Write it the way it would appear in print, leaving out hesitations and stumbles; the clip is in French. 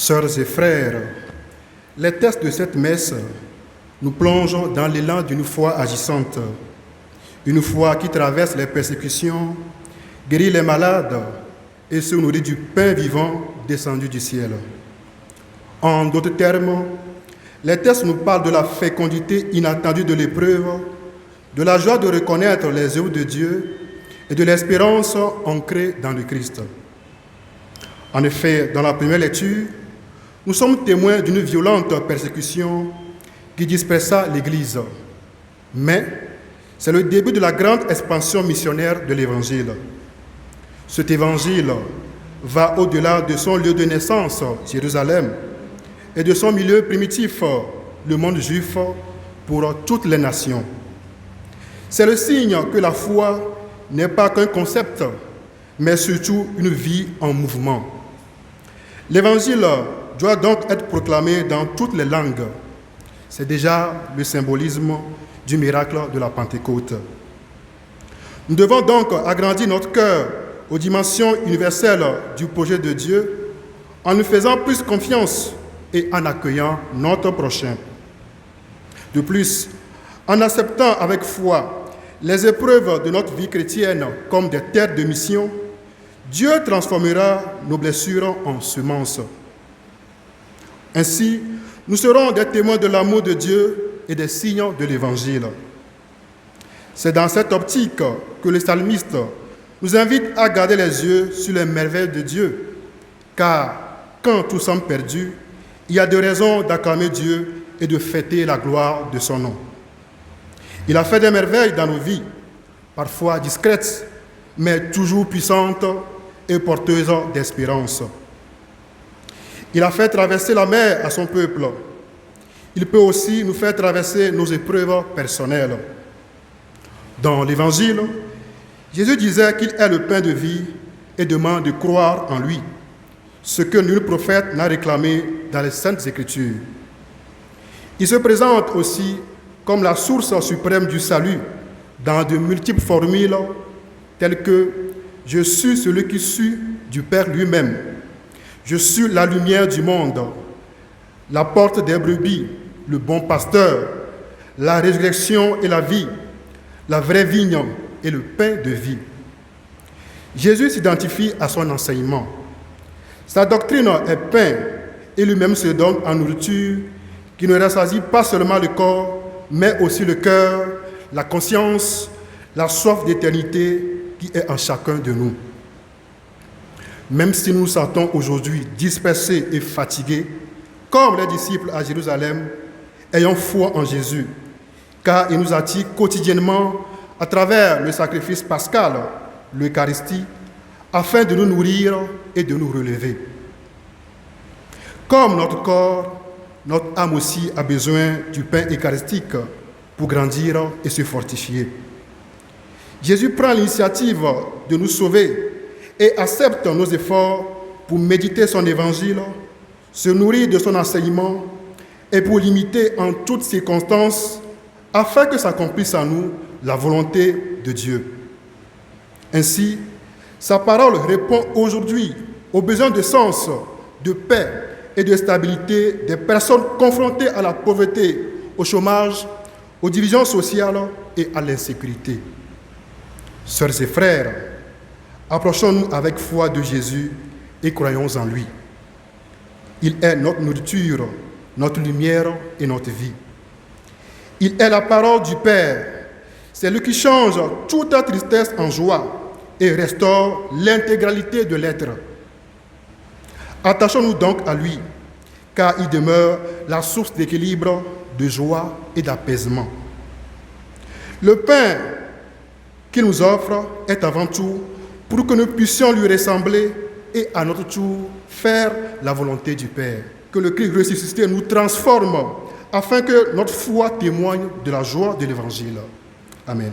Sœurs et frères, les textes de cette messe nous plongent dans l'élan d'une foi agissante, une foi qui traverse les persécutions, guérit les malades et se nourrit du pain vivant descendu du ciel. En d'autres termes, les textes nous parlent de la fécondité inattendue de l'épreuve, de la joie de reconnaître les œuvres de Dieu et de l'espérance ancrée dans le Christ. En effet, dans la première lecture, nous sommes témoins d'une violente persécution qui dispersa l'Église. Mais c'est le début de la grande expansion missionnaire de l'Évangile. Cet Évangile va au-delà de son lieu de naissance, Jérusalem, et de son milieu primitif, le monde juif, pour toutes les nations. C'est le signe que la foi n'est pas qu'un concept, mais surtout une vie en mouvement. L'Évangile doit donc être proclamé dans toutes les langues. C'est déjà le symbolisme du miracle de la Pentecôte. Nous devons donc agrandir notre cœur aux dimensions universelles du projet de Dieu en nous faisant plus confiance et en accueillant notre prochain. De plus, en acceptant avec foi les épreuves de notre vie chrétienne comme des terres de mission, Dieu transformera nos blessures en semences. Ainsi, nous serons des témoins de l'amour de Dieu et des signes de l'Évangile. C'est dans cette optique que le psalmiste nous invite à garder les yeux sur les merveilles de Dieu, car quand tout semble perdu, il y a des raisons d'acclamer Dieu et de fêter la gloire de son nom. Il a fait des merveilles dans nos vies, parfois discrètes, mais toujours puissantes et porteuses d'espérance. Il a fait traverser la mer à son peuple. Il peut aussi nous faire traverser nos épreuves personnelles. Dans l'Évangile, Jésus disait qu'il est le pain de vie et demande de croire en lui, ce que nul prophète n'a réclamé dans les Saintes Écritures. Il se présente aussi comme la source suprême du salut dans de multiples formules telles que « Je suis celui qui suit du Père lui-même »,« Je suis la lumière du monde »,« La porte des brebis »,« Le bon pasteur »,« La résurrection et la vie »,« La vraie vigne » et le pain de vie. Jésus s'identifie à son enseignement. Sa doctrine est pain et lui-même se donne en nourriture qui ne rassasie pas seulement le corps, mais aussi le cœur, la conscience, la soif d'éternité qui est en chacun de nous. Même si nous nous sentons aujourd'hui dispersés et fatigués, comme les disciples à Jérusalem, ayons foi en Jésus, car il nous attire quotidiennement à travers le sacrifice pascal, l'Eucharistie, afin de nous nourrir et de nous relever. Comme notre corps, notre âme aussi a besoin du pain eucharistique pour grandir et se fortifier. Jésus prend l'initiative de nous sauver et accepte nos efforts pour méditer son évangile, se nourrir de son enseignement et pour l'imiter en toutes circonstances afin que s'accomplisse en nous la volonté de Dieu. Ainsi, sa parole répond aujourd'hui aux besoins de sens, de paix et de stabilité des personnes confrontées à la pauvreté, au chômage, aux divisions sociales et à l'insécurité. Sœurs et frères, approchons-nous avec foi de Jésus et croyons en lui. Il est notre nourriture, notre lumière et notre vie. Il est la parole du Père. C'est lui qui change toute tristesse en joie et restaure l'intégralité de l'être. Attachons-nous donc à lui, car il demeure la source d'équilibre, de joie et d'apaisement. Le pain qu'il nous offre est avant tout pour que nous puissions lui ressembler et à notre tour faire la volonté du Père. Que le Christ ressuscité nous transforme afin que notre foi témoigne de la joie de l'Évangile. Amen.